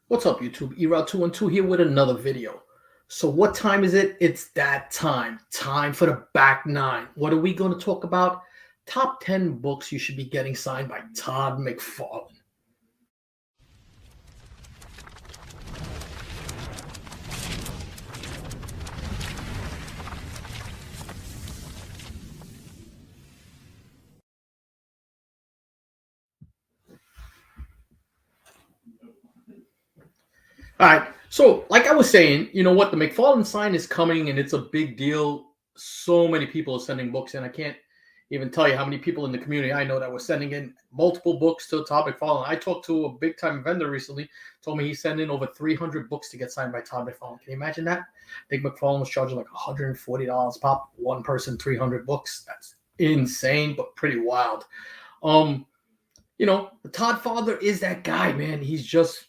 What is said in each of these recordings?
What's up, YouTube? Eroute212 here with another video. So what time is it? It's that time. Time for the back nine. What are we going to talk about? Top 10 books you should be getting signed by Todd McFarlane. All right. So, like I was saying, you know what? The McFarlane sign is coming and it's a big deal. So many people are sending books in. I can't even tell you how many people in the community I know that were sending in multiple books to Todd McFarlane. I talked to a big time vendor recently, told me he's sending over 300 books to get signed by Todd McFarlane. Can you imagine that? I think McFarlane was charging like $140 pop, one person, 300 books. That's insane, but pretty wild. Um, the Todd father is that guy, man. He's just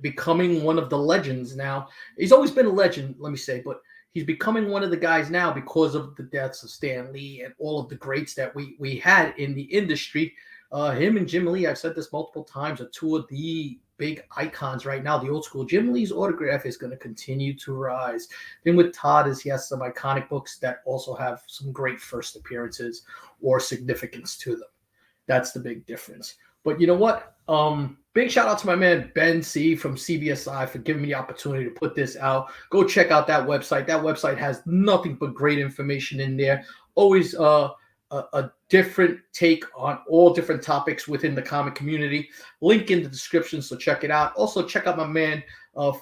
becoming one of the legends now. He's always been a legend, let me say, but he's becoming one of the guys now because of the deaths of Stan Lee and all of the greats that we had in the industry. Him and Jim Lee, I've said this multiple times, are two of the big icons right now. The old school Jim Lee's autograph is going to continue to rise. Then with Todd is he has some iconic books that also have some great first appearances or significance to them. That's the big difference. But you know what? Big shout out to my man Ben C from CBSI for giving me the opportunity to put this out. Go check out that website. That website has nothing but great information in there. Always a different take on all different topics within the comic community. Link in the description, so check it out. Also, check out my man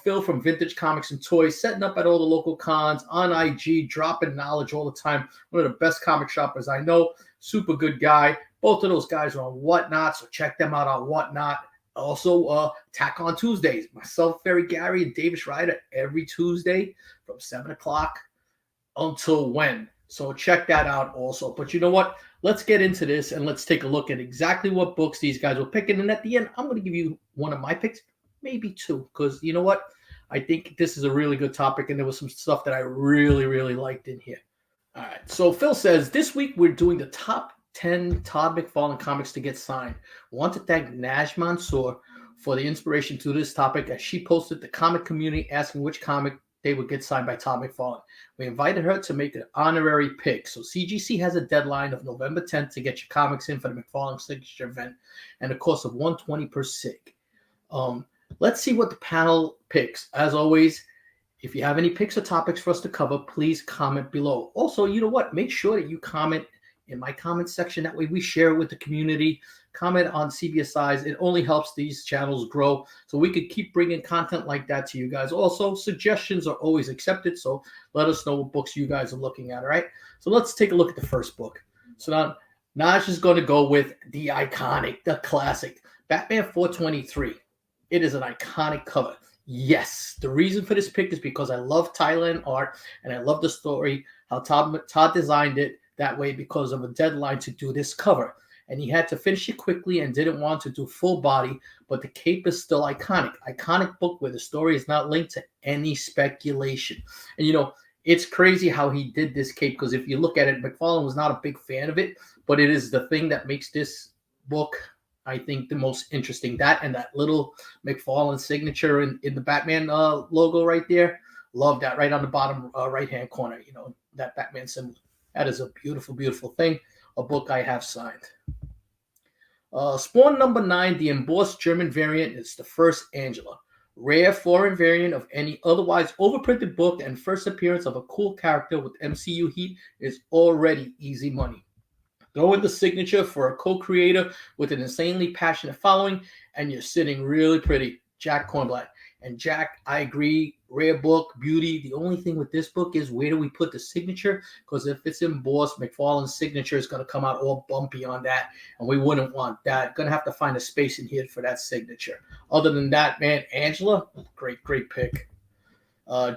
Phil from Vintage Comics and Toys, setting up at all the local cons on IG, dropping knowledge all the time. One of the best comic shoppers I know. Super good guy. Both of those guys are on Whatnot, so check them out on Whatnot. Also, Tack on Tuesdays. Myself, Ferry Gary, and Davis Ryder every Tuesday from 7 o'clock until when. So check that out also. But you know what? Let's get into this and let's take a look at exactly what books these guys were picking. And at the end, I'm going to give you one of my picks, maybe two, because you know what? I think this is a really good topic, and there was some stuff that I really, really liked in here. All right. So Phil says, this week we're doing the top 10 Todd McFarlane comics to get signed. I want to thank Nash Mansour for the inspiration to this topic, as she posted the comic community asking which comic they would get signed by Todd McFarlane. We invited her to make an honorary pick. So CGC has a deadline of November 10th to get your comics in for the McFarlane signature event, and a cost of $120 per sig. Let's see what the panel picks. As always, if you have any picks or topics for us to cover, please comment below. Also, you know what? Make sure that you comment in my comment section. That way we share it with the community. Comment on CBSI's. It only helps these channels grow so we could keep bringing content like that to you guys. Also, suggestions are always accepted, so let us know what books you guys are looking at, all right? So let's take a look at the first book. So now Naj is going to go with the iconic, the classic, Batman 423. It is an iconic cover. Yes, the reason for this pick is because I love Thailand art and I love the story, how Todd designed it that way because of a deadline to do this cover. And he had to finish it quickly and didn't want to do full body, but the cape is still iconic. Iconic book where the story is not linked to any speculation. And you know, it's crazy how he did this cape, because if you look at it, McFarlane was not a big fan of it, but it is the thing that makes this book, I think, the most interesting. That and that little McFarlane signature in the Batman logo right there. Love that right on the bottom right-hand corner, you know, that Batman symbol. That is a beautiful, beautiful thing. A book I have signed. Spawn number 9, the embossed German variant, is the first Angela. Rare foreign variant of any otherwise overprinted book, and first appearance of a cool character with MCU heat is already easy money. Throw in the signature for a co-creator with an insanely passionate following, and you're sitting really pretty. Jack Kornblatt. And Jack, I agree, rare book, beauty. The only thing with this book is, where do we put the signature? Because if it's embossed, McFarlane's signature is going to come out all bumpy on that, and we wouldn't want that. Going to have to find a space in here for that signature. Other than that, man, Angela, great, great pick.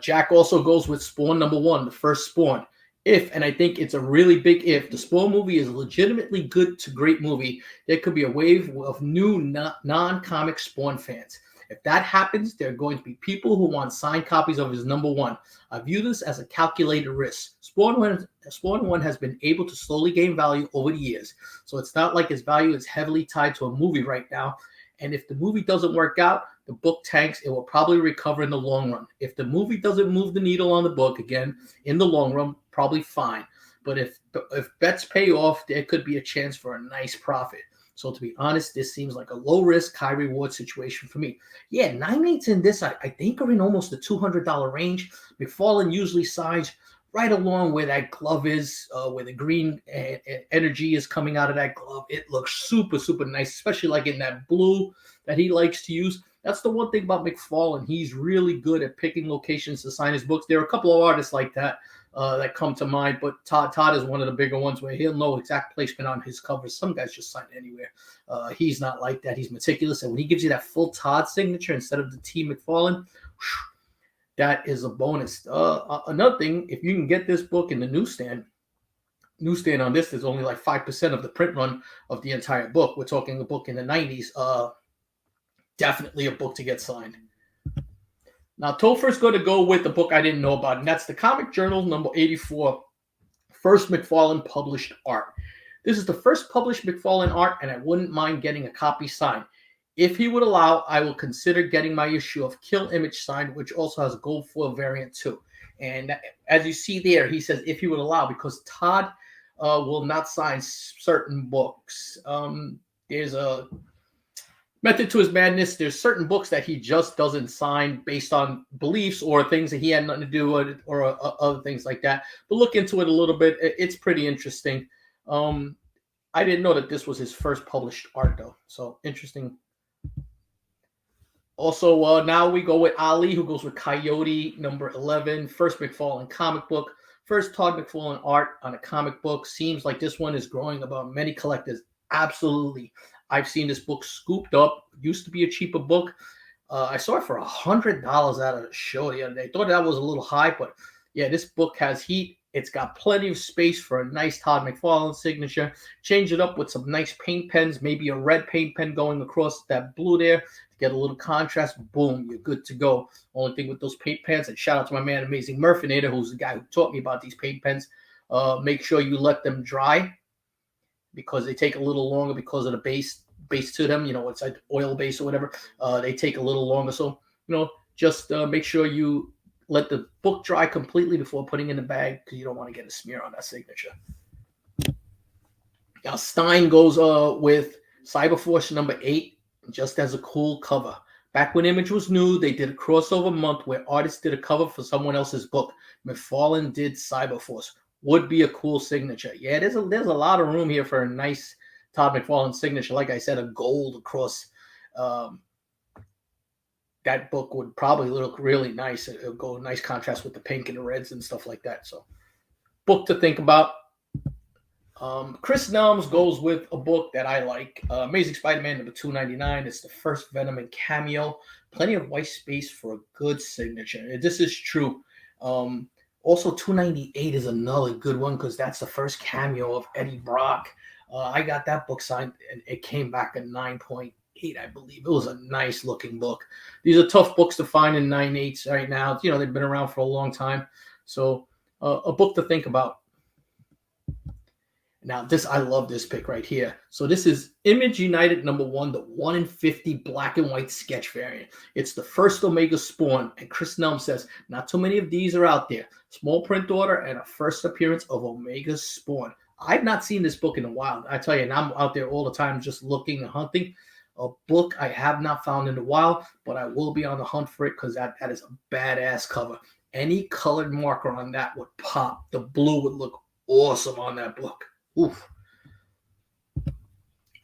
Jack also goes with Spawn number 1, the first Spawn. If, and I think it's a really big if, the Spawn movie is a legitimately good to great movie, there could be a wave of new non-comic Spawn fans. If that happens, there are going to be people who want signed copies of his number 1. I view this as a calculated risk. Spawn 1 has been able to slowly gain value over the years, so it's not like his value is heavily tied to a movie right now, And if the movie doesn't work out, the book tanks. It will probably recover in the long run. If the movie doesn't move the needle on the book, again, in the long run, probably fine. But if bets pay off, there could be a chance for a nice profit. So to be honest, this seems like a low risk, high reward situation for me. Yeah, 9/8 in this, I think, are in almost the $200 range. McFarlane usually signs right along where that glove is, where the green energy is coming out of that glove. It looks super, super nice, especially like in that blue that he likes to use. That's the one thing about McFarlane. He's really good at picking locations to sign his books. There are a couple of artists like that that come to mind, but Todd is one of the bigger ones where he'll know exact placement on his covers. Some guys just sign anywhere. He's not like that. He's meticulous, and when he gives you that full Todd signature instead of the T McFarlane, that is a bonus. Another thing, if you can get this book in the newsstand on this is only like 5% of the print run of the entire book. We're talking a book in the 90s. Definitely a book to get signed. Now, Topher's going to go with the book I didn't know about, and that's the Comic Journal number 84, first McFarlane published art. This is the first published McFarlane art, and I wouldn't mind getting a copy signed. If he would allow, I will consider getting my issue of Kill Image signed, which also has a gold foil variant too. And as you see there, he says if he would allow, because Todd will not sign certain books. There's a method to his madness. There's certain books that he just doesn't sign based on beliefs or things that he had nothing to do with, or other things like that. But look into it a little bit. It's pretty interesting. I didn't know that this was his first published art, though. So interesting. Also, now we go with Ali, who goes with Coyote number 11, first McFarlane comic book. First Todd McFarlane art on a comic book. Seems like this one is growing about many collectors. Absolutely. I've seen this book scooped up. Used to be a cheaper book. I saw it for $100 at a show the other day. Thought that was a little high, but yeah, this book has heat. It's got plenty of space for a nice Todd McFarlane signature. Change it up with some nice paint pens, maybe a red paint pen going across that blue there to get a little contrast. Boom, you're good to go. Only thing with those paint pens, and shout out to my man Amazing Murphinator, who's the guy who taught me about these paint pens. Make sure you let them dry because they take a little longer because of the base to them. You know, it's like oil base or whatever. They take a little longer. So, just make sure you let the book dry completely before putting in the bag because you don't want to get a smear on that signature. Now, Stein goes with Cyberforce number 8, just as a cool cover. Back when Image was new, they did a crossover month where artists did a cover for someone else's book. McFarlane did Cyberforce. Would be a cool signature. Yeah, there's a lot of room here for a nice Todd McFarlane signature. Like I said, a gold across that book would probably look really nice. It would go nice contrast with the pink and the reds and stuff like that. So, book to think about. Chris Nelms goes with a book that I like. Amazing Spider-Man number 299. It's the first Venom and cameo. Plenty of white space for a good signature. This is true. Also, 298 is another good one because that's the first cameo of Eddie Brock. I got that book signed, and it came back at 9.8, I believe. It was a nice looking book. These are tough books to find in 9/8 right now. They've been around for a long time. So a book to think about. Now, I love this pick right here. So this is Image United number 1, the 1 in 50 black and white sketch variant. It's the first Omega Spawn, and Chris Nelm says, not too many of these are out there. Small print order and a first appearance of Omega Spawn. I've not seen this book in a while. I tell you, and I'm out there all the time just looking and hunting. A book I have not found in a while, but I will be on the hunt for it because that is a badass cover. Any colored marker on that would pop. The blue would look awesome on that book. Oof.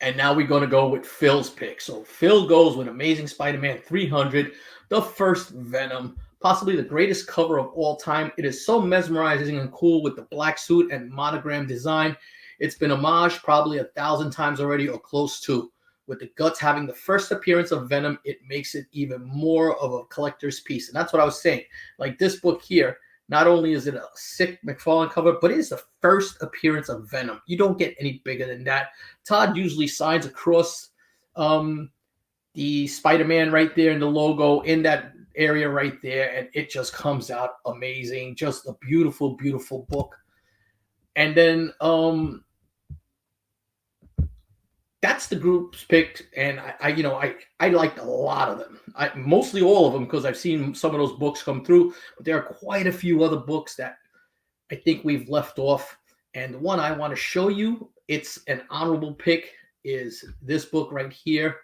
And now we're going to go with Phil's pick. So Phil goes with Amazing Spider-Man 300, the first Venom, possibly the greatest cover of all time. It is so mesmerizing and cool with the black suit and monogram design. It's been homaged probably 1,000 times already or close to. With the Guts having the first appearance of Venom, it makes it even more of a collector's piece. And that's what I was saying. Like this book here, not only is it a sick McFarlane cover, but it is the first appearance of Venom. You don't get any bigger than that. Todd usually signs across the Spider-Man right there in the logo in that area right there, and it just comes out amazing. Just a beautiful, beautiful book. And then that's the groups picked, and I liked a lot of them. Mostly all of them because I've seen some of those books come through, but there are quite a few other books that I think we've left off. And the one I want to show you, it's an honorable pick, is this book right here,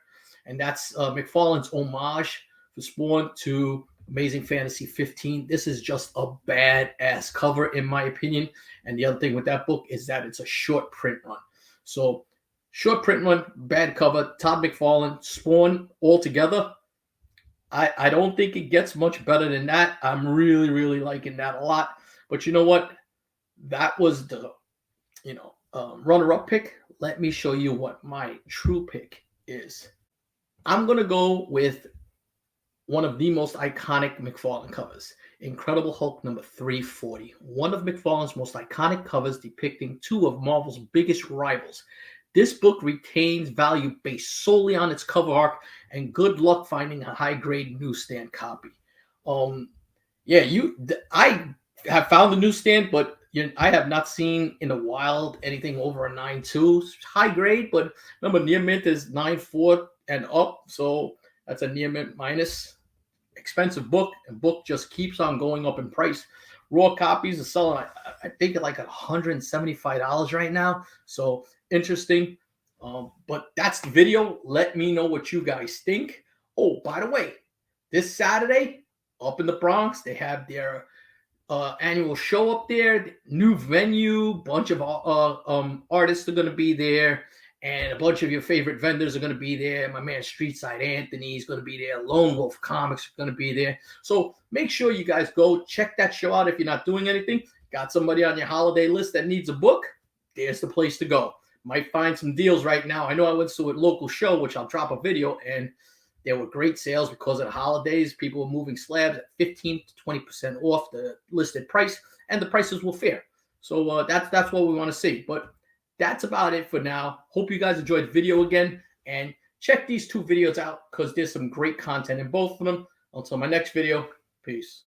and that's McFarlane's homage for Spawn to Amazing Fantasy 15. This is just a badass cover, in my opinion. And the other thing with that book is that it's a short print run. So short print run, bad cover. Todd McFarlane, Spawn all together. I don't think it gets much better than that. I'm really, really liking that a lot. But you know what? That was the runner-up pick. Let me show you what my true pick is. I'm going to go with one of the most iconic McFarlane covers, Incredible Hulk number 340. One of McFarlane's most iconic covers depicting two of Marvel's biggest rivals. This book retains value based solely on its cover art, and good luck finding a high-grade newsstand copy. I have found the newsstand, but I have not seen in the wild anything over a 9.2. High grade, but remember, near mint is 9.4 and up, so that's a near mint minus. Expensive book, and book just keeps on going up in price. Raw copies are selling, I think, at like $175 right now. So interesting. But that's the video. Let me know what you guys think. Oh, by the way, this Saturday up in the Bronx, they have their annual show up there. New venue, bunch of artists are going to be there, and a bunch of your favorite vendors are going to be there. My man Streetside Anthony is going to be there. Lone Wolf Comics are going to be there. So make sure you guys go check that show out if you're not doing anything. Got somebody on your holiday list that needs a book? There's the place to go. Might find some deals right now. I know I went to a local show, which I'll drop a video, and there were great sales because of the holidays. People were moving slabs at 15 to 20% off the listed price, and the prices were fair. So that's what we want to see. But that's about it for now. Hope you guys enjoyed the video again, and check these two videos out because there's some great content in both of them. Until my next video, peace.